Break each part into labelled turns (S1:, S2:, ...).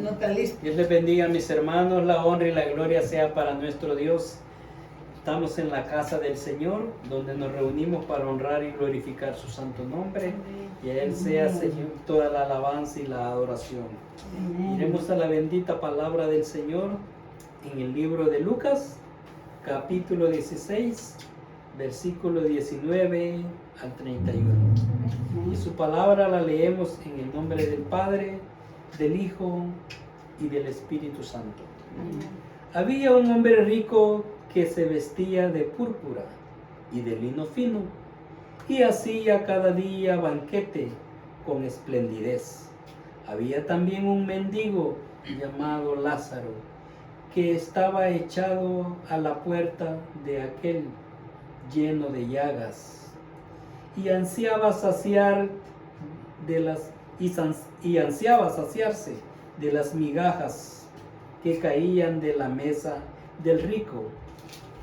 S1: No está listo.
S2: Dios les bendiga, mis hermanos. La honra y la gloria sea para nuestro Dios. Estamos en la casa del Señor, donde nos reunimos para honrar y glorificar su santo nombre. Y a Él sea, Señor, toda la alabanza y la adoración. Iremos a la bendita palabra del Señor en el libro de Lucas, capítulo 16, versículo 19 al 31. Y su palabra la leemos en el nombre del Padre, del Hijo y del Espíritu Santo. Había un hombre rico que se vestía de púrpura y de lino fino y hacía cada día banquete con esplendidez. Había también un mendigo llamado Lázaro que estaba echado a la puerta de aquel lleno de llagas y ansiaba saciarse de las migajas que caían de la mesa del rico,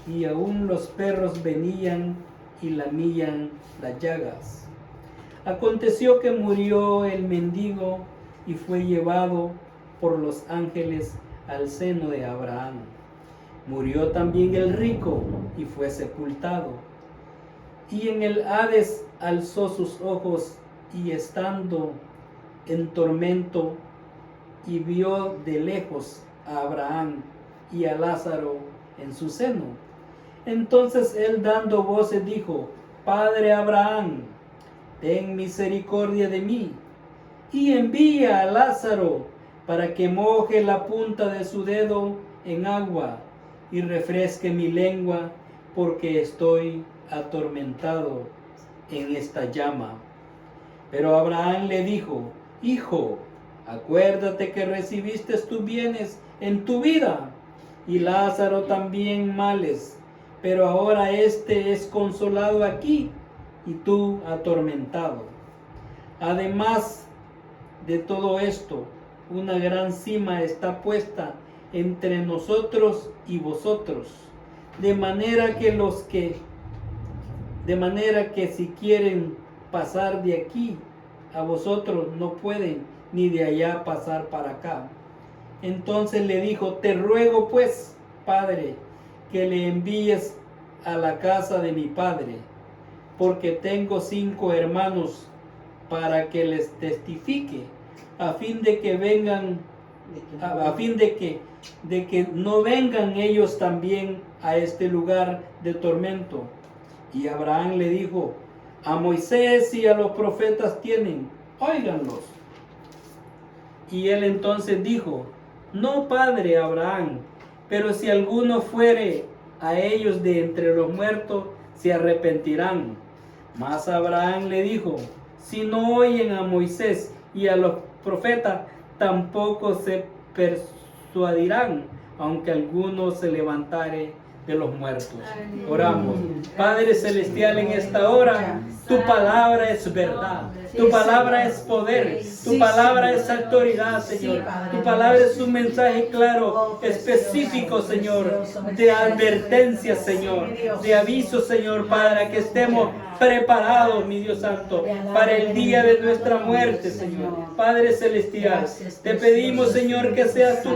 S2: y aún los perros venían y lamían las llagas. Aconteció que murió el mendigo y fue llevado por los ángeles al seno de Abraham. Murió también el rico y fue sepultado. Y en el Hades alzó sus ojos y estando en tormento y vio de lejos a Abraham y a Lázaro en su seno. Entonces él dando voces dijo: Padre Abraham, ten misericordia de mí y envía a Lázaro para que moje la punta de su dedo en agua y refresque mi lengua, porque estoy atormentado en esta llama. Pero Abraham le dijo: Hijo, acuérdate que recibiste tus bienes en tu vida, y Lázaro también males, pero ahora éste es consolado aquí, y tú atormentado. Además de todo esto, una gran sima está puesta entre nosotros y vosotros, de manera que si quieren pasar de aquí a vosotros no pueden, ni de allá pasar para acá. Entonces le dijo: Te ruego pues, Padre, que le envíes a la casa de mi padre, porque tengo 5 hermanos, para que les testifique, a fin de que no vengan ellos también a este lugar de tormento. Y Abraham le dijo: A Moisés y a los profetas tienen, óiganlos. Y él entonces dijo: No, padre Abraham, pero si alguno fuere a ellos de entre los muertos, se arrepentirán. Mas Abraham le dijo: Si no oyen a Moisés y a los profetas, tampoco se persuadirán, aunque alguno se levantare de los muertos. Oramos. Padre celestial, en esta hora, tu palabra es verdad, tu palabra es poder, tu palabra es autoridad, Señor. Tu palabra es un mensaje claro, específico, Señor, de advertencia, Señor, de aviso, Señor, para que estemos preparados, mi Dios Santo, para el día de nuestra muerte, Señor. Padre celestial, te pedimos, Señor, que seas tú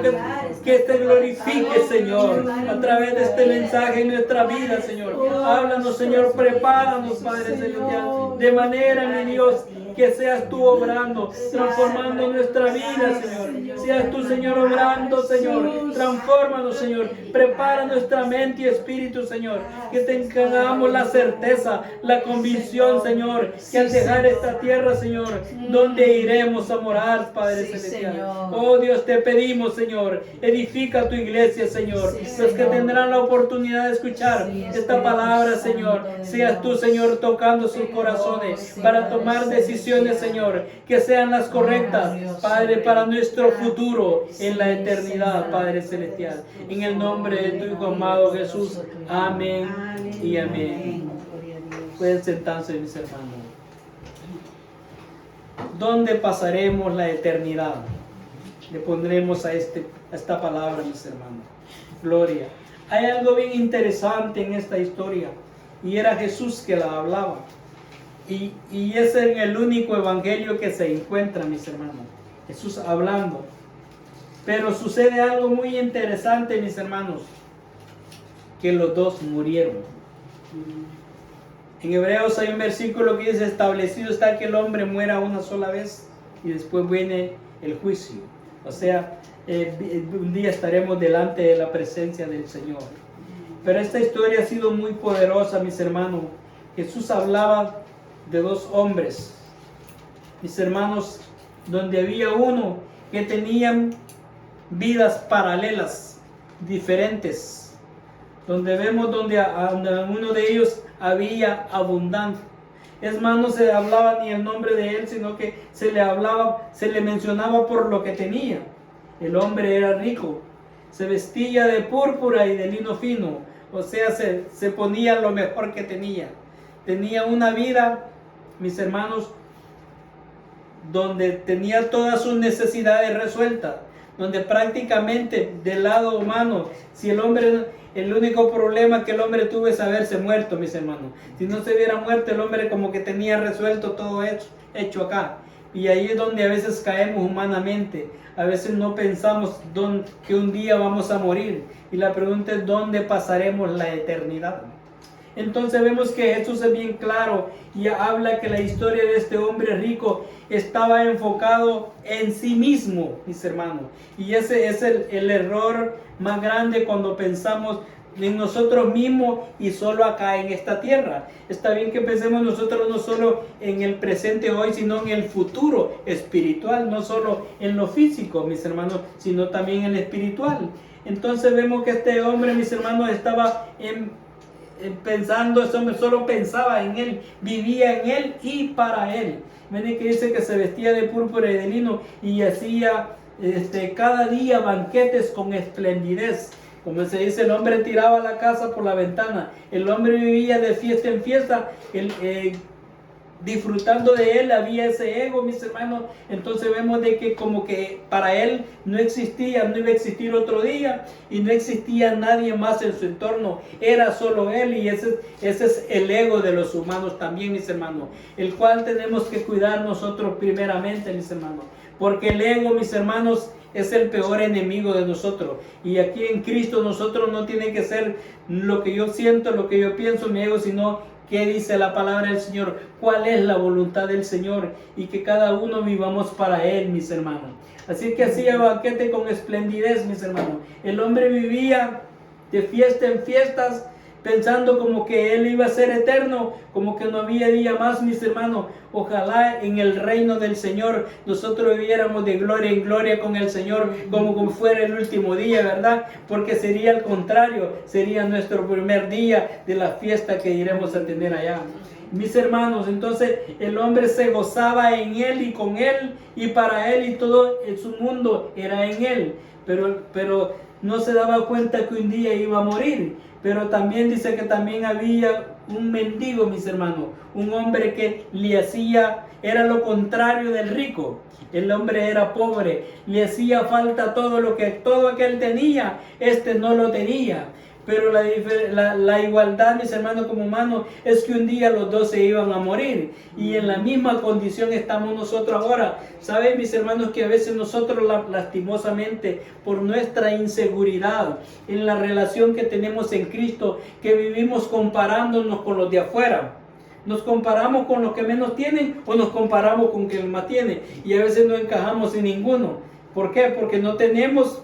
S2: que te glorifiques, Señor, a través de este mensaje en nuestra vida, Señor. Háblanos, Señor, prepáranos, Padre celestial, de manera, mi Dios, que seas tú obrando, transformando nuestra vida, Señor. Seas tú, Señor, obrando, Señor. Transfórmanos, Señor. Prepara nuestra mente y espíritu, Señor. Que tengamos la certeza, la convicción, Señor, que al dejar esta tierra, Señor, donde iremos a morar, Padre celestial. Oh Dios, te pedimos, Señor, edifica tu iglesia, Señor. Los que tendrán la oportunidad de escuchar esta palabra, Señor, seas tú, Señor, tocando sus corazones para tomar decisiones, Señor, que sean las correctas, Padre, para nuestro futuro en la eternidad, Padre celestial. En el nombre de tu Hijo amado Jesús. Amén y amén. Pueden sentarse, mis hermanos. ¿Dónde pasaremos la eternidad? Le pondremos a esta palabra, mis hermanos. Gloria. Hay algo bien interesante en esta historia, y era Jesús que la hablaba. Y ese es el único evangelio que se encuentra, mis hermanos. Jesús hablando. Pero sucede algo muy interesante, mis hermanos, que los dos murieron. En Hebreos hay un versículo que dice: establecido está que el hombre muera una sola vez y después viene el juicio. O sea, un día estaremos delante de la presencia del Señor. Pero esta historia ha sido muy poderosa, mis hermanos. Jesús hablaba de dos hombres, mis hermanos, donde había uno que tenían vidas paralelas, diferentes, donde vemos donde a uno de ellos había abundancia. Es más, no se hablaba ni el nombre de él, sino que se le mencionaba por lo que tenía. El hombre era rico, se vestía de púrpura y de lino fino, o sea, se ponía lo mejor que tenía. Tenía una vida, mis hermanos, donde tenía todas sus necesidades resueltas, donde prácticamente del lado humano, si el único problema que el hombre tuvo es haberse muerto, mis hermanos. Si no se hubiera muerto, el hombre como que tenía resuelto todo hecho acá. Y ahí es donde a veces caemos humanamente. A veces no pensamos que un día vamos a morir. Y la pregunta es: ¿dónde pasaremos la eternidad? Entonces vemos que Jesús es bien claro y habla que la historia de este hombre rico estaba enfocado en sí mismo, mis hermanos. Y ese es el error más grande cuando pensamos en nosotros mismos y solo acá en esta tierra. Está bien que pensemos nosotros no solo en el presente hoy, sino en el futuro espiritual, no solo en lo físico, mis hermanos, sino también en lo espiritual. Entonces vemos que este hombre, mis hermanos, estaba pensando, solo pensaba en él, vivía en él y para él. Ven que dice que se vestía de púrpura y de lino y hacía cada día banquetes con esplendidez. Como se dice, el hombre tiraba la casa por la ventana. El hombre vivía de fiesta en fiesta. Disfrutando de él había ese ego, mis hermanos. Entonces vemos de que como que para él no iba a existir otro día y no existía nadie más en su entorno, era solo él. Y ese es el ego de los humanos también, mis hermanos, el cual tenemos que cuidar nosotros primeramente, mis hermanos, porque el ego, mis hermanos, es el peor enemigo de nosotros. Y aquí en Cristo nosotros no tiene que ser lo que yo siento, lo que yo pienso, mi ego, sino ¿qué dice la palabra del Señor? ¿Cuál es la voluntad del Señor? Y que cada uno vivamos para Él, mis hermanos. Así que hacía banquete con esplendidez, mis hermanos. El hombre vivía de fiesta en fiestas, pensando como que Él iba a ser eterno, como que no había día más, mis hermanos. Ojalá en el reino del Señor nosotros viviéramos de gloria en gloria con el Señor, como fuera el último día, ¿verdad? Porque sería al contrario, sería nuestro primer día de la fiesta que iremos a tener allá. Mis hermanos, entonces el hombre se gozaba en Él y con Él y para Él, y todo en su mundo era en Él, pero no se daba cuenta que un día iba a morir. Pero también dice que también había un mendigo, mis hermanos, un hombre que era lo contrario del rico. El hombre era pobre, le hacía falta todo lo que él tenía, no lo tenía. Pero la igualdad, mis hermanos, como humanos, es que un día los dos se iban a morir. Y en la misma condición estamos nosotros ahora. ¿Saben, mis hermanos, que a veces nosotros lastimosamente, por nuestra inseguridad en la relación que tenemos en Cristo, que vivimos comparándonos con los de afuera? Nos comparamos con los que menos tienen o nos comparamos con quien más tiene. Y a veces no encajamos en ninguno. ¿Por qué? Porque no tenemos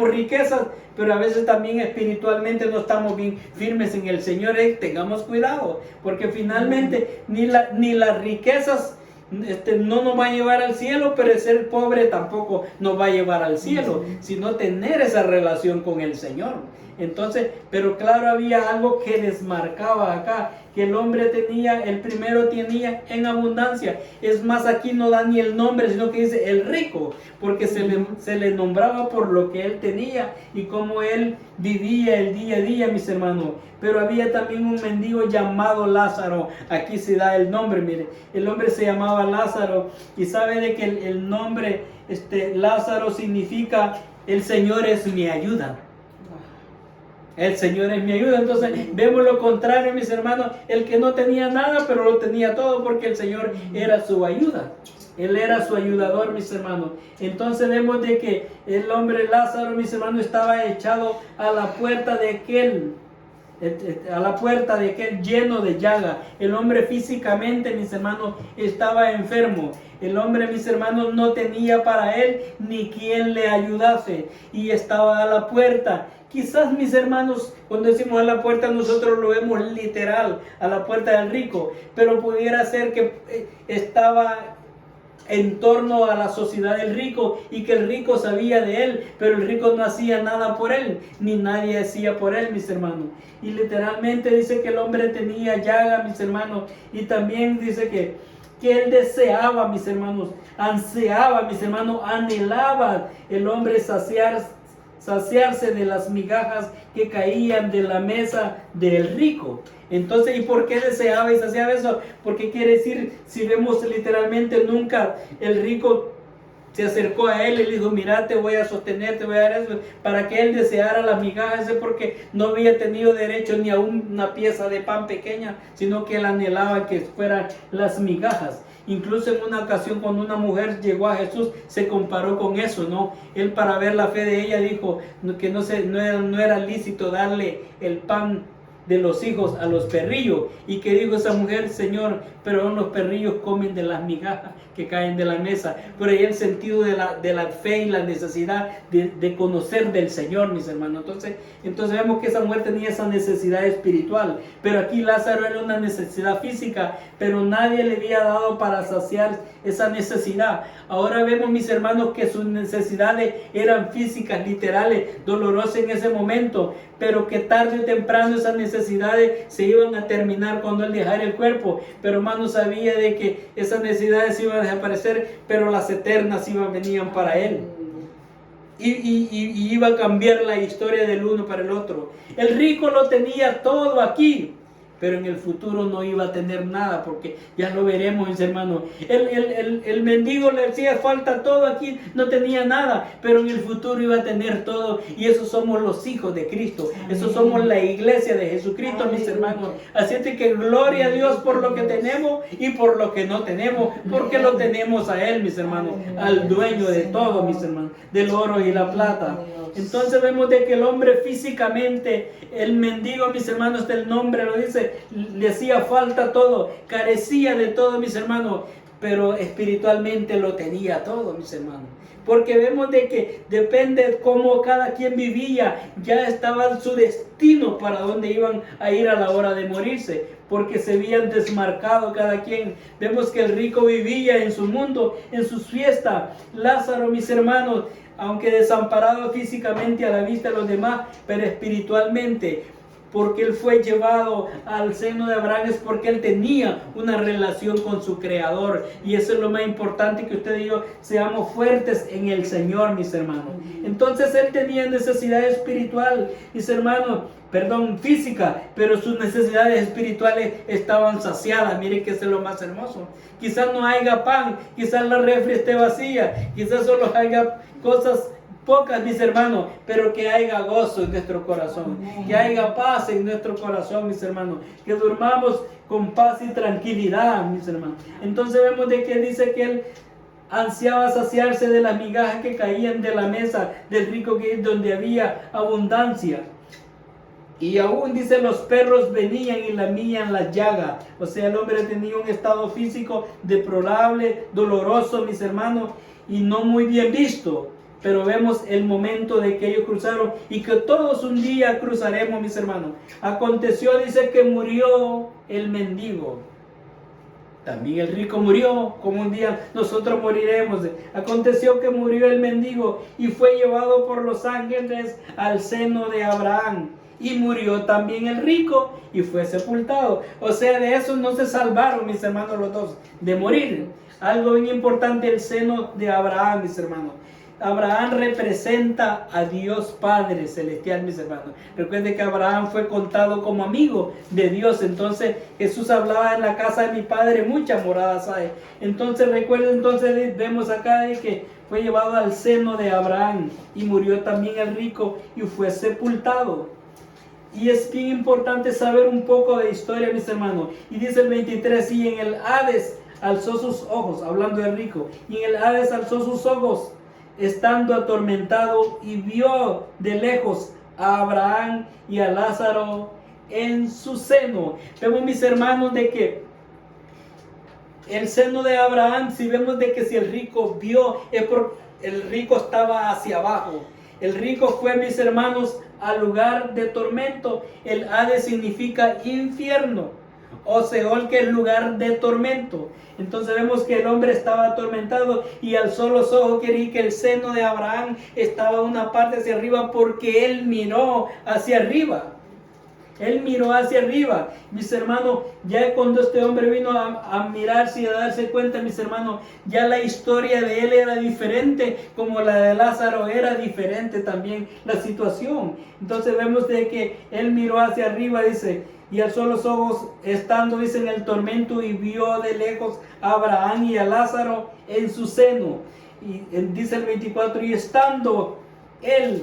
S2: riquezas, pero a veces también espiritualmente no estamos bien firmes en el Señor. Tengamos cuidado, porque finalmente ni las riquezas no nos va a llevar al cielo, pero el ser pobre tampoco nos va a llevar al cielo, sino tener esa relación con el Señor. Entonces, pero claro, había algo que desmarcaba acá, que el primero tenía en abundancia. Es más, aquí no da ni el nombre, sino que dice el rico, porque se le nombraba por lo que él tenía y cómo él vivía el día a día, mis hermanos. Pero había también un mendigo llamado Lázaro. Aquí se da el nombre, mire, el hombre se llamaba Lázaro, y sabe de que el nombre Lázaro significa el Señor es mi ayuda. El Señor es mi ayuda. Entonces vemos lo contrario, mis hermanos, el que no tenía nada, pero lo tenía todo porque el Señor era su ayuda. Él era su ayudador, mis hermanos. Entonces vemos de que el hombre Lázaro, mis hermanos, estaba echado a la puerta de aquel lleno de llaga. El hombre físicamente, mis hermanos, estaba enfermo. El hombre, mis hermanos, no tenía para él ni quien le ayudase y estaba a la puerta. Quizás, mis hermanos, cuando decimos a la puerta, nosotros lo vemos literal, a la puerta del rico, pero pudiera ser que estaba en torno a la sociedad del rico y que el rico sabía de él, pero el rico no hacía nada por él, ni nadie hacía por él, mis hermanos. Y literalmente dice que el hombre tenía llaga, mis hermanos, y también dice que él deseaba, mis hermanos, ansiaba, mis hermanos, anhelaba el hombre saciarse de las migajas que caían de la mesa del rico. Entonces, ¿y por qué deseaba y saciaba eso? Porque quiere decir, si vemos literalmente, nunca el rico se acercó a él y le dijo: mira, te voy a sostener, te voy a dar eso, para que él deseara las migajas, porque no había tenido derecho ni a una pieza de pan pequeña, sino que él anhelaba que fueran las migajas. Incluso en una ocasión, cuando una mujer llegó a Jesús, se comparó con eso, ¿no? Él, para ver la fe de ella, dijo que no era lícito darle el pan de los hijos a los perrillos. Y que dijo esa mujer: Señor, pero aún los perrillos comen de las migajas que caen de la mesa. Pero ahí el sentido de la fe y la necesidad de conocer del Señor, mis hermanos. Entonces vemos que esa mujer tenía esa necesidad espiritual, pero aquí Lázaro era una necesidad física, pero nadie le había dado para saciar esa necesidad. Ahora vemos, mis hermanos, que sus necesidades eran físicas, literales, dolorosas en ese momento, pero que tarde o temprano esas necesidades se iban a terminar cuando él dejara el cuerpo. Pero hermano, sabía de que esas necesidades iban a desaparecer, pero las eternas venían para él. Y iba a cambiar la historia del uno para el otro. El rico lo tenía todo aquí, pero en el futuro no iba a tener nada, porque ya lo veremos, mis hermanos. El mendigo le hacía falta todo aquí, no tenía nada, pero en el futuro iba a tener todo. Y esos somos los hijos de Cristo, esos somos la iglesia de Jesucristo, mis hermanos. Así es que gloria a Dios por lo que tenemos y por lo que no tenemos, porque lo tenemos a Él, mis hermanos, al dueño de todo, mis hermanos, del oro y la plata. Entonces vemos de que el hombre físicamente, el mendigo, mis hermanos, del nombre lo dice, le hacía falta todo, carecía de todo, mis hermanos, pero espiritualmente lo tenía todo, mis hermanos. Porque vemos de que depende de cómo cada quien vivía, ya estaba su destino para dónde iban a ir a la hora de morirse, porque se habían desmarcado cada quien. Vemos que el rico vivía en su mundo, en sus fiestas. Lázaro, mis hermanos, aunque desamparado físicamente a la vista de los demás, pero espiritualmente, porque él fue llevado al seno de Abraham, es porque él tenía una relación con su Creador. Y eso es lo más importante, que usted y yo seamos fuertes en el Señor, mis hermanos. Entonces él tenía necesidad espiritual, mis hermanos, física, pero sus necesidades espirituales estaban saciadas. Miren que eso es lo más hermoso. Quizás no haya pan, quizás la refri esté vacía, quizás solo haya cosas pocas, mis hermanos, pero que haya gozo en nuestro corazón, que haya paz en nuestro corazón, mis hermanos, que durmamos con paz y tranquilidad, mis hermanos. Entonces vemos de que dice que él ansiaba saciarse de las migajas que caían de la mesa del rico, que es donde había abundancia. Y aún dice, los perros venían y lamían la llaga. O sea, el hombre tenía un estado físico deplorable, doloroso, mis hermanos, y no muy bien visto. Pero vemos el momento de que ellos cruzaron, y que todos un día cruzaremos, mis hermanos. Aconteció, dice, que murió el mendigo. También el rico murió, como un día nosotros moriremos. Aconteció que murió el mendigo y fue llevado por los ángeles al seno de Abraham. Y murió también el rico y fue sepultado. O sea, de eso no se salvaron, mis hermanos, los dos, de morir. Algo bien importante, el seno de Abraham, mis hermanos. Abraham representa a Dios Padre Celestial, mis hermanos. Recuerden que Abraham fue contado como amigo de Dios. Entonces Jesús hablaba: en la casa de mi Padre muchas moradas hay. Entonces recuerden, vemos acá de que fue llevado al seno de Abraham. Y murió también el rico y fue sepultado. Y es bien importante saber un poco de historia, mis hermanos. Y dice el 23, y en el Hades alzó sus ojos, hablando del rico, y en el Hades alzó sus ojos, estando atormentado, y vio de lejos a Abraham y a Lázaro en su seno. Vemos, mis hermanos, de que el seno de Abraham, si vemos de que si el rico vio, es porque el rico estaba hacia abajo. El rico fue, mis hermanos, al lugar de tormento. El Hades significa infierno, o Seol, que es lugar de tormento. Entonces vemos que el hombre estaba atormentado y alzó los ojos, que el seno de Abraham estaba una parte hacia arriba, porque él miró hacia arriba. Él miró hacia arriba. Mis hermanos, ya cuando este hombre vino a mirarse y a darse cuenta, mis hermanos, ya la historia de él era diferente, como la de Lázaro era diferente también la situación. Entonces vemos de que él miró hacia arriba, dice, y alzó los ojos, estando, dice, en el tormento, y vio de lejos a Abraham y a Lázaro en su seno. Y dice el 24, y estando él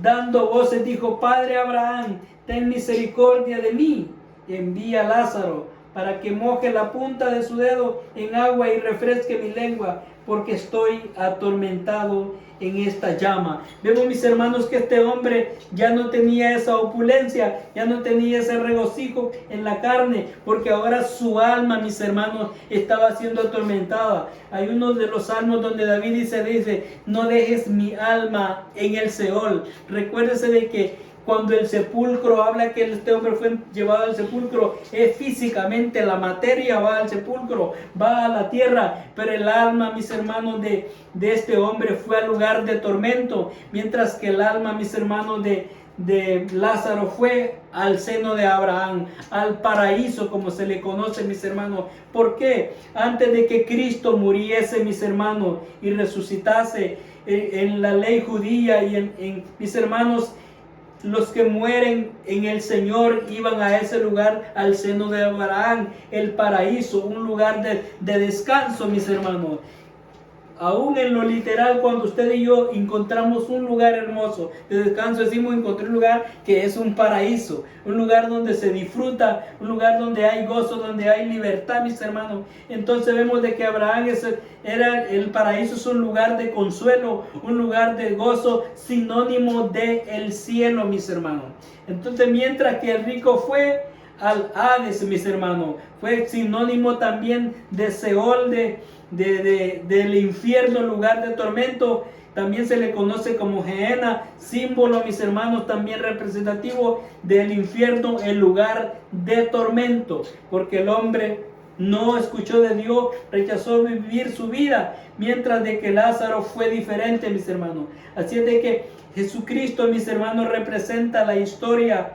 S2: dando voces, dijo: Padre Abraham, ten misericordia de mí, envía a Lázaro para que moje la punta de su dedo en agua y refresque mi lengua, porque estoy atormentado en esta llama. Vemos, mis hermanos, que este hombre ya no tenía esa opulencia, ya no tenía ese regocijo en la carne, porque ahora su alma, mis hermanos, estaba siendo atormentada. Hay uno de los salmos donde David dice, no dejes mi alma en el Seol. Recuérdese de que cuando el sepulcro habla que este hombre fue llevado al sepulcro, es físicamente la materia, va al sepulcro, va a la tierra, pero el alma, mis hermanos, de este hombre fue al lugar de tormento, mientras que el alma, mis hermanos, de Lázaro fue al seno de Abraham, al paraíso, como se le conoce, mis hermanos. ¿Por qué? Antes de que Cristo muriese, mis hermanos, y resucitase, en la ley judía y en mis hermanos, los que mueren en el Señor iban a ese lugar, al seno de Abraham, el paraíso, un lugar de descanso, mis hermanos. Aún en lo literal, cuando usted y yo encontramos un lugar hermoso de descanso, decimos: encontré un lugar que es un paraíso, un lugar donde se disfruta, un lugar donde hay gozo, donde hay libertad, mis hermanos. Entonces vemos de que Abraham era el paraíso, es un lugar de consuelo, un lugar de gozo, sinónimo de el cielo, mis hermanos. Entonces, mientras que el rico fue al Hades, mis hermanos, fue sinónimo también de Seol, del infierno, lugar de tormento. También se le conoce como Gehenna, símbolo, mis hermanos, también representativo del infierno, el lugar de tormento, porque el hombre no escuchó de Dios, rechazó vivir su vida, mientras de que Lázaro fue diferente, mis hermanos. Así es de que Jesucristo, mis hermanos, representa la historia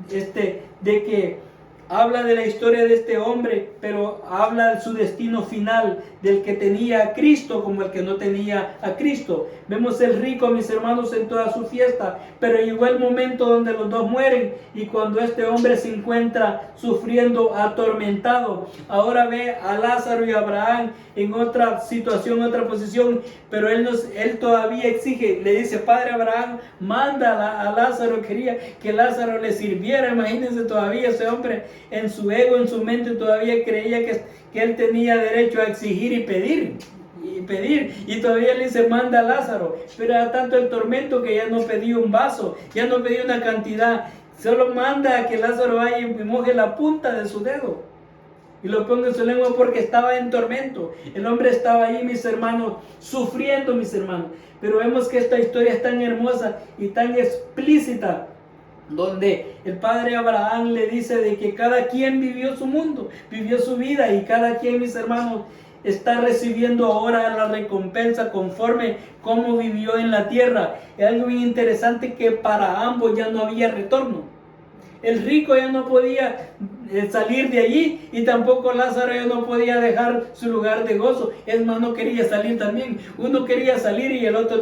S2: de que habla de la historia de este hombre, pero habla de su destino final, del que tenía a Cristo como el que no tenía a Cristo. Vemos el rico, mis hermanos, en toda su fiesta, pero llegó el momento donde los dos mueren, y cuando este hombre se encuentra sufriendo, atormentado, ahora ve a Lázaro y a Abraham en otra situación, otra posición, pero él todavía exige, le dice: Padre Abraham, manda a Lázaro. Quería que Lázaro le sirviera. Imagínense, todavía ese hombre en su ego, en su mente, todavía creía que él tenía derecho a exigir y pedir, y todavía le dice: manda a Lázaro. Pero era tanto el tormento que ya no pedía un vaso, ya no pedía una cantidad, solo manda a que Lázaro vaya y moje la punta de su dedo y lo ponga en su lengua, porque estaba en tormento. El hombre estaba ahí, mis hermanos, sufriendo, mis hermanos. Pero vemos que esta historia es tan hermosa y tan explícita, donde el padre Abraham le dice de que cada quien vivió su mundo, vivió su vida, y cada quien, mis hermanos, está recibiendo ahora la recompensa conforme como vivió en la tierra. Es algo bien interesante, que para ambos ya no había retorno. El rico ya no podía salir de allí, y tampoco Lázaro ya no podía dejar su lugar de gozo. Es más, no quería salir también. Uno quería salir y el otro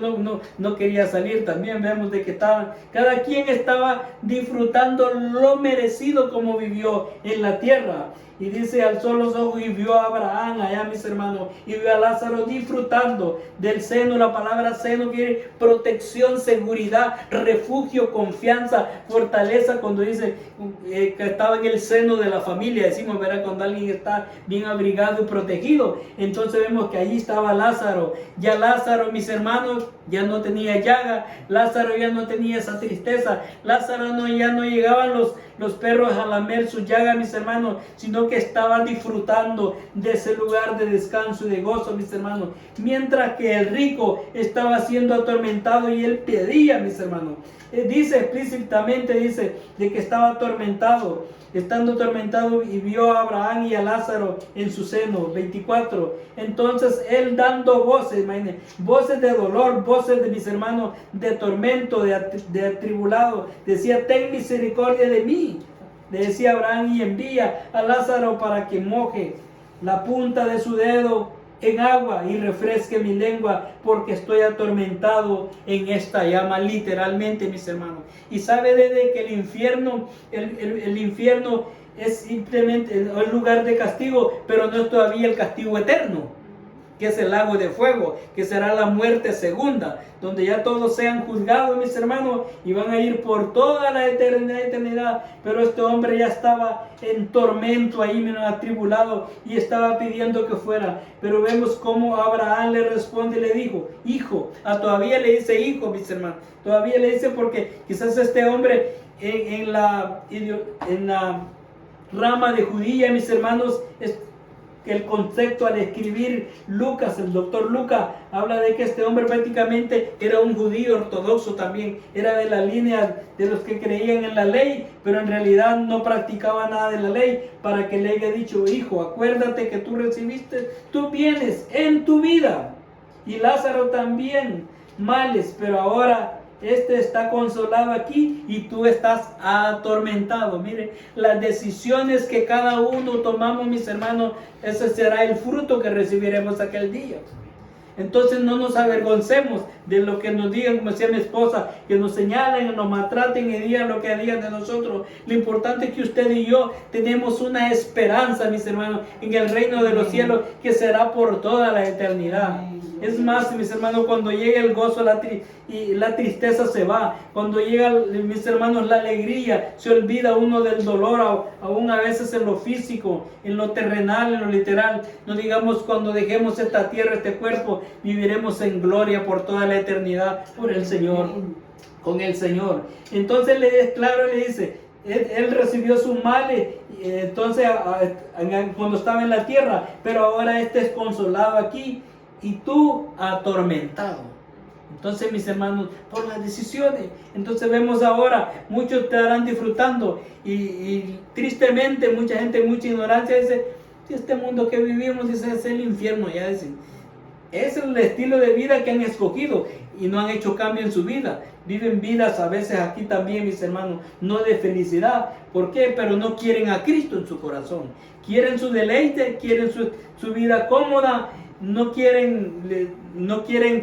S2: no quería salir también. Vemos de que cada quien estaba disfrutando lo merecido como vivió en la tierra. Y dice: alzó los ojos y vio a Abraham allá, mis hermanos, y vio a Lázaro disfrutando del seno. La palabra seno quiere protección, seguridad, refugio, confianza, fortaleza. Cuando dice que estaba en el seno seno de la familia, decimos, ¿verdad? Cuando alguien está bien abrigado y protegido. Entonces vemos que allí estaba Lázaro. Ya Lázaro, mis hermanos, ya no tenía llaga. Lázaro ya no tenía esa tristeza. Lázaro ya no llegaban los perros a lamer su llaga, mis hermanos, sino que estaban disfrutando de ese lugar de descanso y de gozo, mis hermanos. Mientras que el rico estaba siendo atormentado y él pedía, mis hermanos. Dice explícitamente, dice, de que estaba atormentado, estando atormentado, y vio a Abraham y a Lázaro en su seno. 24. Entonces él dando voces, imagínense, voces de dolor, voces de mis hermanos, de tormento, de atribulado, decía: ten misericordia de mí. Le decía Abraham: y envía a Lázaro para que moje la punta de su dedo en agua y refresque mi lengua, porque estoy atormentado en esta llama. Literalmente, mis hermanos. Y sabe desde que el infierno es simplemente el lugar de castigo, pero no es todavía el castigo eterno, que es el lago de fuego, que será la muerte segunda, donde ya todos sean juzgados, mis hermanos, y van a ir por toda la eternidad. Pero este hombre ya estaba en tormento ahí, atribulado, y estaba pidiendo que fuera. Pero vemos cómo Abraham le responde y le dijo: hijo. Todavía le dice hijo, mis hermanos, todavía le dice, porque quizás este hombre en la rama de judía, mis hermanos, el concepto al escribir Lucas, el doctor Lucas, habla de que este hombre prácticamente era un judío ortodoxo también, era de la línea de los que creían en la ley, pero en realidad no practicaba nada de la ley, para que le haya dicho: hijo, acuérdate que tú recibiste tus bienes en tu vida, y Lázaro también males, pero ahora este está consolado aquí y tú estás atormentado. Mire, las decisiones que cada uno tomamos, mis hermanos, ese será el fruto que recibiremos aquel día. Entonces no nos avergoncemos de lo que nos digan, como decía mi esposa, que nos señalen, nos maltraten y digan lo que digan de nosotros. Lo importante es que usted y yo tenemos una esperanza, mis hermanos, en el reino de los cielos, que será por toda la eternidad. Es más, mis hermanos, cuando llega el gozo y la tristeza se va. Cuando llega, mis hermanos, la alegría, se olvida uno del dolor, aún a veces en lo físico, en lo terrenal, en lo literal. No digamos, cuando dejemos esta tierra, este cuerpo, viviremos en gloria por toda la eternidad por el Señor, con el Señor. Entonces le es claro, le dice: él recibió sus males, entonces cuando estaba en la tierra, pero ahora este es consolado aquí y tú atormentado. Entonces, mis hermanos, por las decisiones. Entonces vemos ahora, muchos estarán disfrutando y tristemente mucha gente, mucha ignorancia dice: este mundo que vivimos, dice, es el infierno. Ya dicen, es el estilo de vida que han escogido y no han hecho cambio en su vida. Viven vidas a veces aquí también, mis hermanos, no de felicidad. ¿Por qué? Pero no quieren a Cristo en su corazón. Quieren su deleite, quieren su vida cómoda. No quieren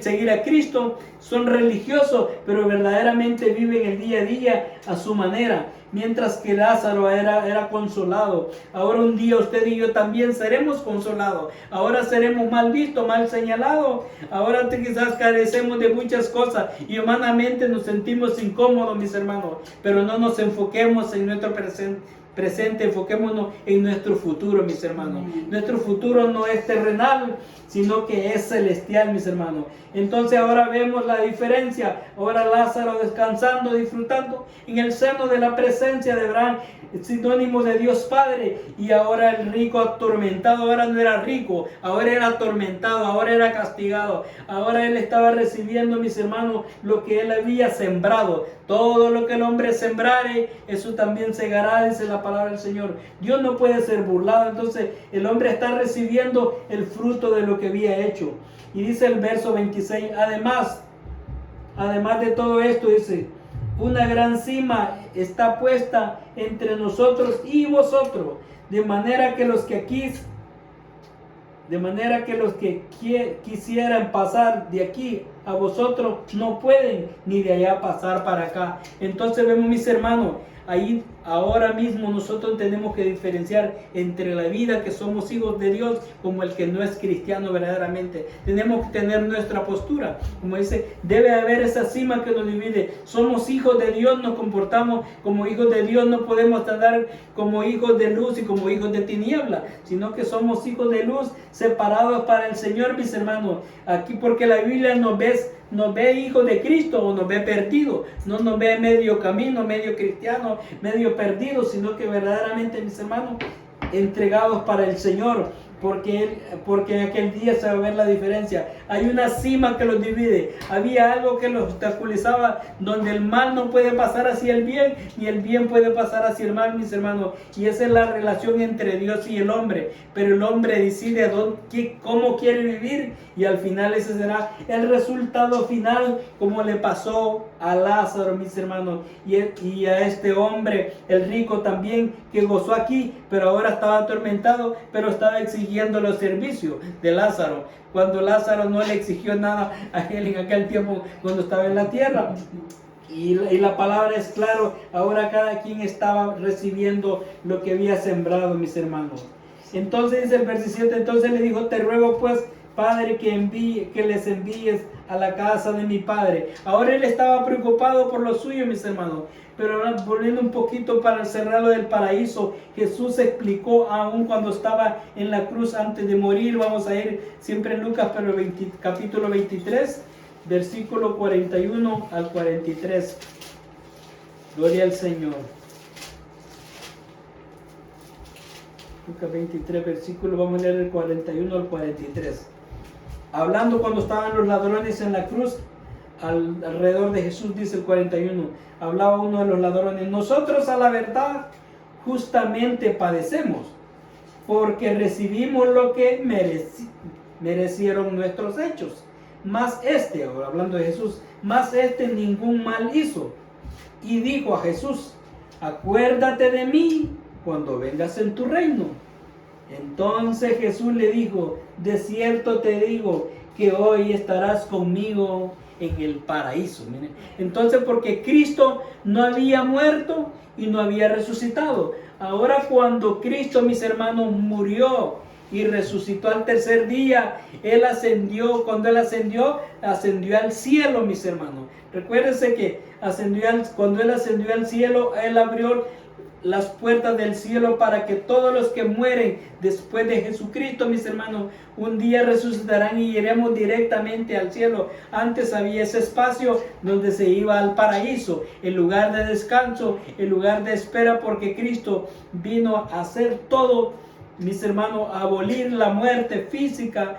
S2: seguir a Cristo, son religiosos, pero verdaderamente viven el día a día a su manera. Mientras que Lázaro era consolado. Ahora un día usted y yo también seremos consolados. Ahora seremos mal vistos, mal señalados. Ahora quizás carecemos de muchas cosas y humanamente nos sentimos incómodos, mis hermanos. Pero no nos enfoquemos en nuestro presente, enfoquémonos en nuestro futuro, mis hermanos. Nuestro futuro no es terrenal, sino que es celestial, mis hermanos. Entonces ahora vemos la diferencia. Ahora Lázaro descansando, disfrutando en el seno de la presencia de Abraham, sinónimo de Dios Padre. Y ahora el rico atormentado. Ahora no era rico, ahora era atormentado, ahora era castigado. Ahora él estaba recibiendo, mis hermanos, lo que él había sembrado. Todo lo que el hombre sembrare, eso también segará, dice la palabra del Señor. Dios no puede ser burlado. Entonces el hombre está recibiendo el fruto de lo que había hecho. Y dice el verso 26, además de todo esto, dice: una gran cima está puesta entre nosotros y vosotros, de manera que los que quisieran pasar de aquí a vosotros no pueden, ni de allá pasar para acá. Entonces vemos, mis hermanos, ahí ahora mismo nosotros tenemos que diferenciar entre la vida que somos hijos de Dios como el que no es cristiano verdaderamente. Tenemos que tener nuestra postura. Como dice, debe haber esa cima que nos divide. Somos hijos de Dios, nos comportamos como hijos de Dios, no podemos andar como hijos de luz y como hijos de tiniebla, sino que somos hijos de luz separados para el Señor, mis hermanos. Aquí porque la Biblia nos ve hijos de Cristo o nos ve perdidos, no nos ve medio camino, medio cristiano, medio perdido, sino que verdaderamente, mis hermanos, entregados para el Señor, porque en aquel día se va a ver la diferencia. Hay una cima que los divide, había algo que los obstaculizaba, donde el mal no puede pasar hacia el bien, ni el bien puede pasar hacia el mal, mis hermanos, y esa es la relación entre Dios y el hombre. Pero el hombre decide cómo quiere vivir, y al final ese será el resultado final, como le pasó a Lázaro, mis hermanos, y a este hombre, el rico también, que gozó aquí, pero ahora estaba atormentado, pero estaba exigiendo los servicios de Lázaro, cuando Lázaro no le exigió nada a él en aquel tiempo cuando estaba en la tierra. Y la palabra es claro, ahora cada quien estaba recibiendo lo que había sembrado, mis hermanos. Entonces dice el versículo 7, entonces le dijo, te ruego pues, Padre, que les envíes a la casa de mi Padre. Ahora él estaba preocupado por lo suyo, mis hermanos. Pero ahora, volviendo un poquito para cerrarlo del paraíso, Jesús explicó aún cuando estaba en la cruz antes de morir. Vamos a ir siempre en Lucas, pero capítulo 23, versículo 41 al 43. Gloria al Señor. Lucas 23, versículo, vamos a leer el 41 al 43. Hablando cuando estaban los ladrones en la cruz, alrededor de Jesús, dice el 41, hablaba uno de los ladrones, nosotros a la verdad justamente padecemos, porque recibimos lo que merecieron nuestros hechos. Mas ahora hablando de Jesús, mas ningún mal hizo. Y dijo a Jesús, acuérdate de mí cuando vengas en tu reino. Entonces Jesús le dijo, de cierto te digo que hoy estarás conmigo en el paraíso. Miren. Entonces, porque Cristo no había muerto y no había resucitado. Ahora cuando Cristo, mis hermanos, murió y resucitó al tercer día, Él ascendió. Cuando Él ascendió al cielo, mis hermanos. Recuérdense que cuando Él ascendió al cielo, Él abrió las puertas del cielo para que todos los que mueren después de Jesucristo, mis hermanos, un día resucitarán y iremos directamente al cielo. Antes había ese espacio donde se iba al paraíso, el lugar de descanso, el lugar de espera, porque Cristo vino a hacer todo, mis hermanos, a abolir la muerte física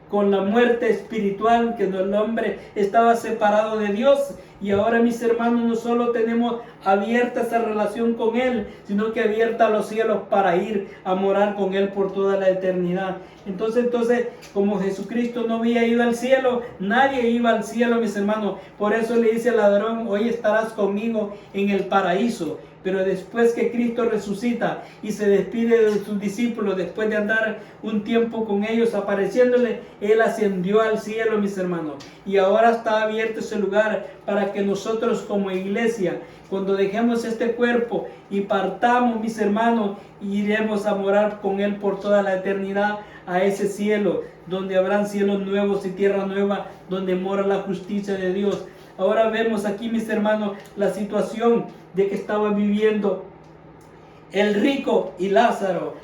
S2: con la muerte espiritual, que el hombre estaba separado de Dios. Y ahora, mis hermanos, no solo tenemos abierta esa relación con Él, sino que abierta a los cielos para ir a morar con Él por toda la eternidad. Entonces, como Jesucristo no había ido al cielo, nadie iba al cielo, mis hermanos. Por eso le dice al ladrón, hoy estarás conmigo en el paraíso. Pero después que Cristo resucita y se despide de sus discípulos, después de andar un tiempo con ellos apareciéndole, Él ascendió al cielo, mis hermanos. Y ahora está abierto ese lugar para que nosotros como iglesia, cuando dejemos este cuerpo y partamos, mis hermanos, iremos a morar con Él por toda la eternidad a ese cielo, donde habrán cielos nuevos y tierra nueva, donde mora la justicia de Dios. Ahora vemos aquí, mis hermanos, la situación de que estaban viviendo el rico y Lázaro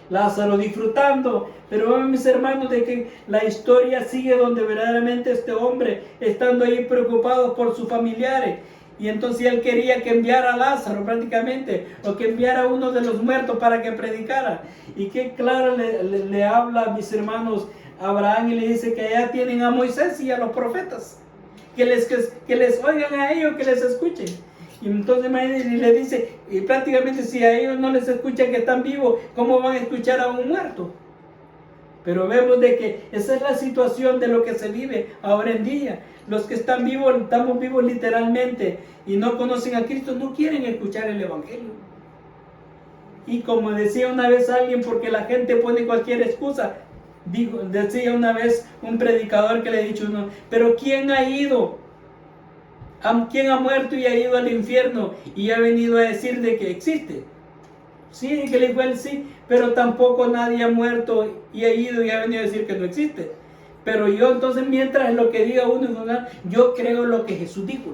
S2: disfrutando. Pero vemos, mis hermanos, de que la historia sigue donde verdaderamente este hombre, estando ahí preocupado por sus familiares, y entonces él quería que enviara a Lázaro prácticamente, o que enviara a uno de los muertos para que predicara. Y qué claro le habla, mis hermanos, a Abraham, y le dice que allá tienen a Moisés y a los profetas, que les oigan a ellos, que les escuchen. Y entonces le dice, y prácticamente si a ellos no les escuchan que están vivos, ¿cómo van a escuchar a un muerto? Pero vemos de que esa es la situación de lo que se vive ahora en día. Los que están vivos, estamos vivos literalmente, y no conocen a Cristo, no quieren escuchar el Evangelio. Y como decía una vez alguien, porque la gente pone cualquier excusa, decía una vez un predicador que le he dicho, pero ¿quién ha ido ¿Quién ha muerto y ha ido al infierno y ha venido a decir de que existe? Sí, que le dijo él sí, pero tampoco nadie ha muerto y ha ido y ha venido a decir que no existe. Pero yo entonces, mientras lo que diga uno, yo creo lo que Jesús dijo.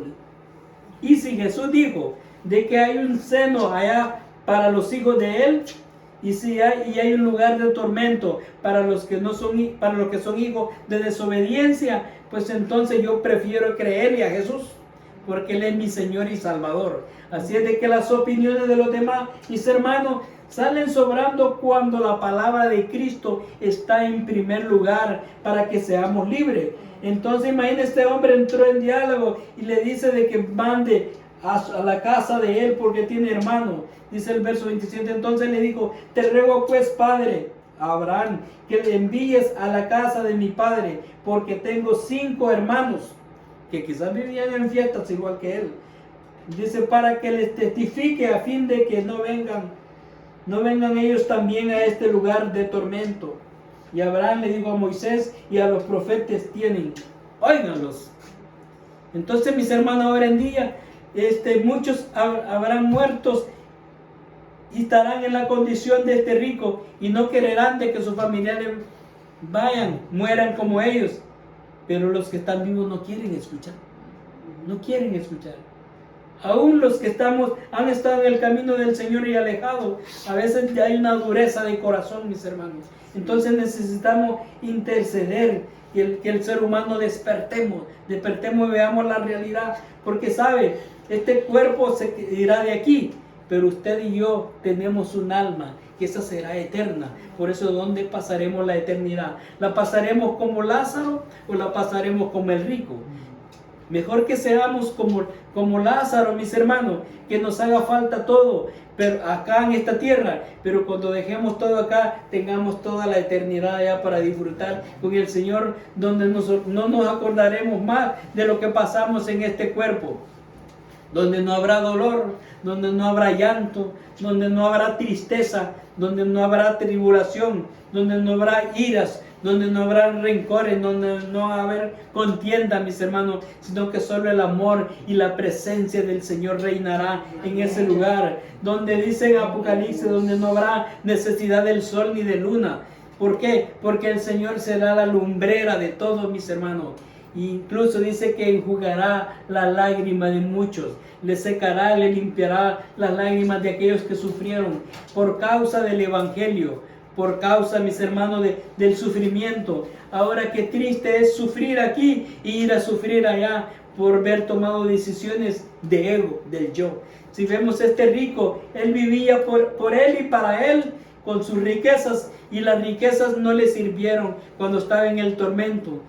S2: Y si Jesús dijo de que hay un seno allá para los hijos de él, y si hay un lugar de tormento para los que no son, para los que son hijos de desobediencia, pues entonces yo prefiero creerle a Jesús, porque Él es mi Señor y Salvador. Así es de que las opiniones de los demás, mis hermanos, salen sobrando cuando la palabra de Cristo está en primer lugar para que seamos libres. Entonces imagínese, este hombre entró en diálogo y le dice de que mande a la casa de él porque tiene hermano. Dice el verso 27, entonces le dijo, te ruego pues, padre, a Abraham, que le envíes a la casa de mi padre, porque tengo 5 hermanos, que quizás vivían en fiestas igual que él. Dice, para que les testifique a fin de que no vengan ellos también a este lugar de tormento. Y Abraham le dijo a Moisés y a los profetas tienen, óiganlos. Entonces, mis hermanos, ahora en día, muchos habrán muertos y estarán en la condición de este rico y no quererán de que sus familiares mueran como ellos. Pero los que están vivos no quieren escuchar. No quieren escuchar. Aún los que han estado en el camino del Señor y alejados, a veces hay una dureza de corazón, mis hermanos. Entonces necesitamos interceder, que el ser humano despertemos y veamos la realidad. Porque sabe, este cuerpo se irá de aquí, pero usted y yo tenemos un alma, que esa será eterna. Por eso, ¿dónde pasaremos la eternidad? ¿La pasaremos como Lázaro o la pasaremos como el rico? Mejor que seamos como Lázaro, mis hermanos, que nos haga falta todo, pero acá en esta tierra, pero cuando dejemos todo acá, tengamos toda la eternidad ya para disfrutar con el Señor, donde no nos acordaremos más de lo que pasamos en este cuerpo, donde no habrá dolor, donde no habrá llanto, donde no habrá tristeza, donde no habrá tribulación, donde no habrá iras, donde no habrá rencores, donde no va a haber contienda, mis hermanos, sino que solo el amor y la presencia del Señor reinará en ese lugar, donde dice en Apocalipsis, donde no habrá necesidad del sol ni de luna. ¿Por qué? Porque el Señor será la lumbrera de todos, mis hermanos. Incluso dice que enjugará la lágrima de muchos, le secará, le limpiará las lágrimas de aquellos que sufrieron por causa del Evangelio, por causa, mis hermanos, del sufrimiento. Ahora qué triste es sufrir aquí e ir a sufrir allá por haber tomado decisiones de ego, del yo. Si vemos este rico, él vivía por él y para él, con sus riquezas, y las riquezas no le sirvieron cuando estaba en el tormento.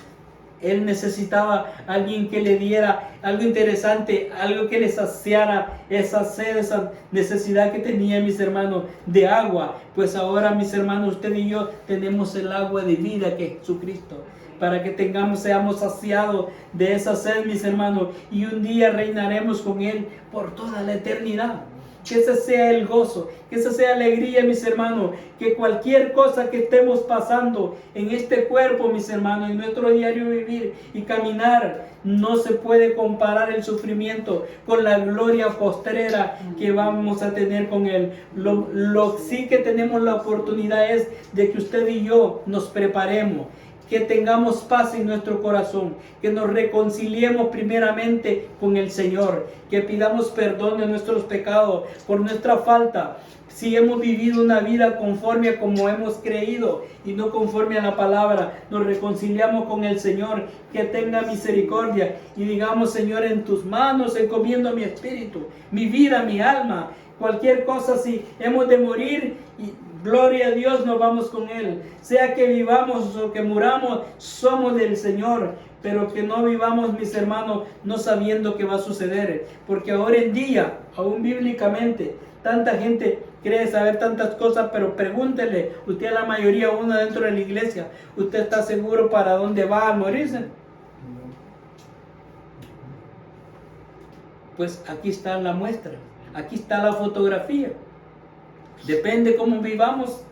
S2: Él necesitaba a alguien que le diera algo interesante, algo que le saciara esa sed, esa necesidad que tenía, mis hermanos, de agua. Pues ahora, mis hermanos, usted y yo tenemos el agua de vida que es Jesucristo, para que seamos saciados de esa sed, mis hermanos, y un día reinaremos con Él por toda la eternidad. Que ese sea el gozo, que esa sea alegría, mis hermanos, que cualquier cosa que estemos pasando en este cuerpo, mis hermanos, en nuestro diario vivir y caminar, no se puede comparar el sufrimiento con la gloria postrera que vamos a tener con Él. Lo sí que tenemos la oportunidad es de que usted y yo nos preparemos, que tengamos paz en nuestro corazón, que nos reconciliemos primeramente con el Señor, que pidamos perdón de nuestros pecados por nuestra falta. Si hemos vivido una vida conforme a como hemos creído y no conforme a la palabra, nos reconciliamos con el Señor, que tenga misericordia y digamos: Señor, en tus manos encomiendo mi espíritu, mi vida, mi alma. Cualquier cosa, si hemos de morir, y gloria a Dios, nos vamos con Él. Sea que vivamos o que muramos, somos del Señor. Pero que no vivamos, mis hermanos, no sabiendo qué va a suceder. Porque ahora en día, aún bíblicamente, tanta gente cree saber tantas cosas, pero pregúntele, usted, a la mayoría, uno dentro de la iglesia, ¿usted está seguro para dónde va a morirse? Pues aquí está la muestra, aquí está la fotografía. Depende cómo vivamos,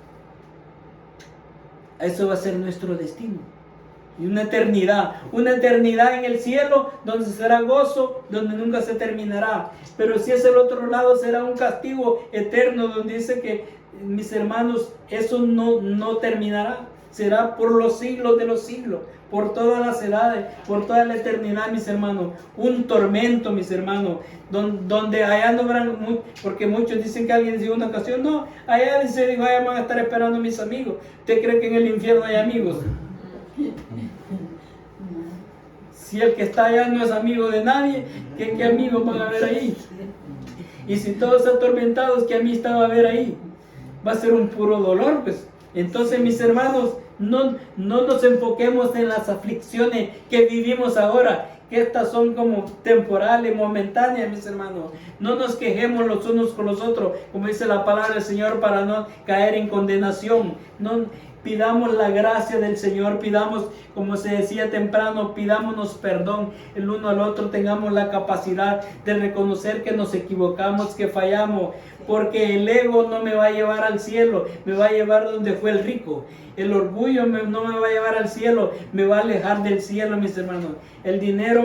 S2: eso va a ser nuestro destino. Y una eternidad en el cielo, donde será gozo, donde nunca se terminará. Pero si es el otro lado, será un castigo eterno, donde dice que, mis hermanos, eso no terminará. Será por los siglos de los siglos, por todas las edades, por toda la eternidad, mis hermanos. Un tormento, mis hermanos, donde allá no habrán, porque muchos dicen que alguien dijo una ocasión, no, allá dijo, allá van a estar esperando mis amigos. ¿Usted cree que en el infierno hay amigos? Si el que está allá no es amigo de nadie, ¿qué amigos van a haber ahí? Y si todos atormentados, ¿qué amistad va a haber ahí? Va a ser un puro dolor, pues. Entonces, mis hermanos, no nos enfoquemos en las aflicciones que vivimos ahora, que estas son como temporales, momentáneas, mis hermanos. No nos quejemos los unos con los otros, como dice la palabra del Señor, para no caer en condenación. No pidamos la gracia del Señor, pidamos, como se decía temprano, pidámonos perdón el uno al otro, tengamos la capacidad de reconocer que nos equivocamos, que fallamos, porque el ego no me va a llevar al cielo, me va a llevar donde fue el rico. El orgullo no me va a llevar al cielo, me va a alejar del cielo, mis hermanos. El dinero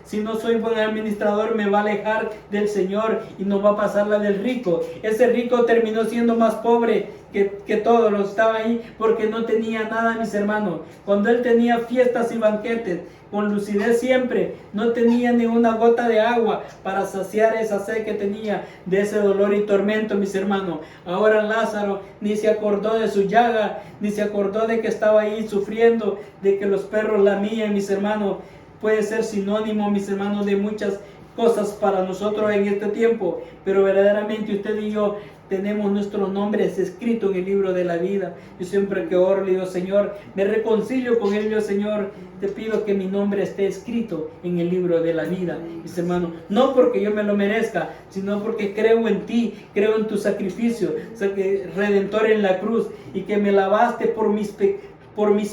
S2: si no soy buen administrador, me va a alejar del Señor y no va a pasar la del rico. Ese rico terminó siendo más pobre que todos los que estaban ahí, porque no tenía nada, mis hermanos. Cuando él tenía fiestas y banquetes, con lucidez siempre, no tenía ni una gota de agua para saciar esa sed que tenía de ese dolor y tormento, mis hermanos. Ahora Lázaro ni se acordó de su llaga, ni se acordó de que estaba ahí sufriendo, de que los perros lamían, mis hermanos. Puede ser sinónimo, mis hermanos, de muchas cosas para nosotros en este tiempo, pero verdaderamente usted y yo tenemos nuestros nombres escritos en el libro de la vida. Yo siempre que oro le digo, Señor, me reconcilio con él, yo, Señor, te pido que mi nombre esté escrito en el libro de la vida, mis hermanos, no porque yo me lo merezca, sino porque creo en ti, creo en tu sacrificio, o sea, que redentor en la cruz, y que me lavaste por mis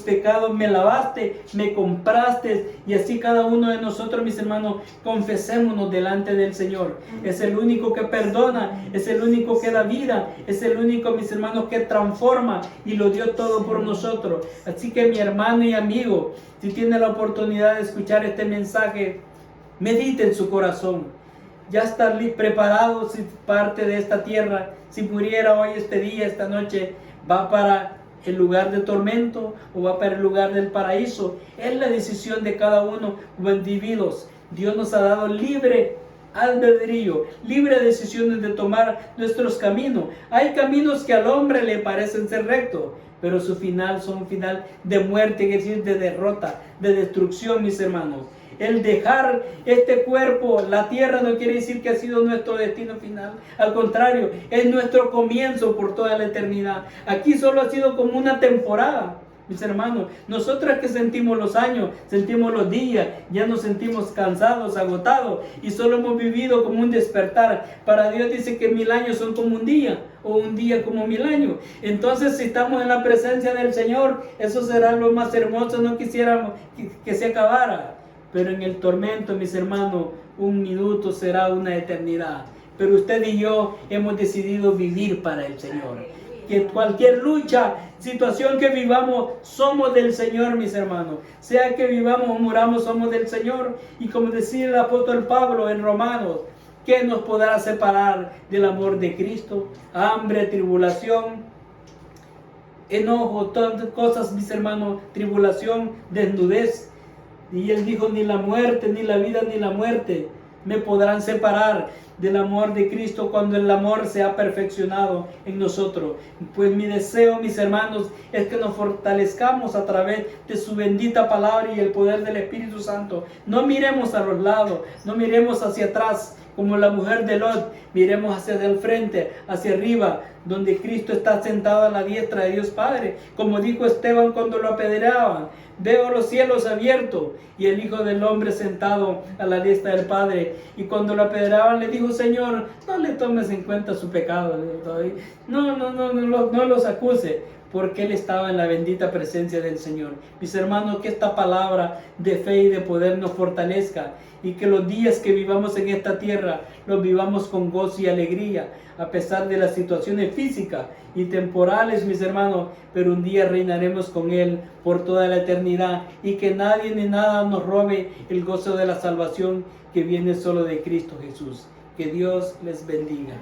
S2: pecados, me lavaste, me compraste, y así cada uno de nosotros, mis hermanos, confesémonos delante del Señor. Es el único que perdona, es el único que da vida, es el único, mis hermanos, que transforma, y lo dio todo por nosotros. Así que, mi hermano y amigo, si tiene la oportunidad de escuchar este mensaje, medite en su corazón. Ya está preparado, si parte de esta tierra, si muriera hoy, este día, esta noche, va para el lugar de tormento o va para el lugar del paraíso. Es la decisión de cada uno como individuos. Dios nos ha dado libre albedrío, libre decisiones de tomar nuestros caminos. Hay caminos que al hombre le parecen ser rectos, pero su final son un final de muerte, es decir, de derrota, de destrucción, mis hermanos. El dejar este cuerpo, la tierra, no quiere decir que ha sido nuestro destino final. Al contrario, es nuestro comienzo por toda la eternidad. Aquí solo ha sido como una temporada, mis hermanos. Nosotros que sentimos los años, sentimos los días, ya nos sentimos cansados, agotados, y solo hemos vivido como un despertar. Para Dios dice que 1000 años son como un día, o un día como 1000 años. Entonces, si estamos en la presencia del Señor, eso será lo más hermoso. No quisiéramos que se acabara. Pero en el tormento, mis hermanos, un minuto será una eternidad. Pero usted y yo hemos decidido vivir para el Señor. Que cualquier lucha, situación que vivamos, somos del Señor, mis hermanos. Sea que vivamos o muramos, somos del Señor. Y como decía el apóstol Pablo en Romanos, ¿qué nos podrá separar del amor de Cristo? Hambre, tribulación, enojo, tantas cosas, mis hermanos, tribulación, desnudez. Y él dijo, ni la muerte, ni la vida, ni la muerte me podrán separar del amor de Cristo cuando el amor se ha perfeccionado en nosotros. Pues mi deseo, mis hermanos, es que nos fortalezcamos a través de su bendita palabra y el poder del Espíritu Santo. No miremos a los lados, no miremos hacia atrás como la mujer de Lot, miremos hacia el frente, hacia arriba, donde Cristo está sentado a la diestra de Dios Padre. Como dijo Esteban cuando lo apedreaban, veo los cielos abiertos y el Hijo del Hombre sentado a la diestra del Padre. Y cuando lo apedreaban le dijo, Señor, no le tomes en cuenta su pecado, no los acuse, porque él estaba en la bendita presencia del Señor. Mis hermanos, que esta palabra de fe y de poder nos fortalezca y que los días que vivamos en esta tierra los vivamos con gozo y alegría, a pesar de las situaciones físicas y temporales, mis hermanos, pero un día reinaremos con Él por toda la eternidad, y que nadie ni nada nos robe el gozo de la salvación que viene solo de Cristo Jesús. Que Dios les bendiga.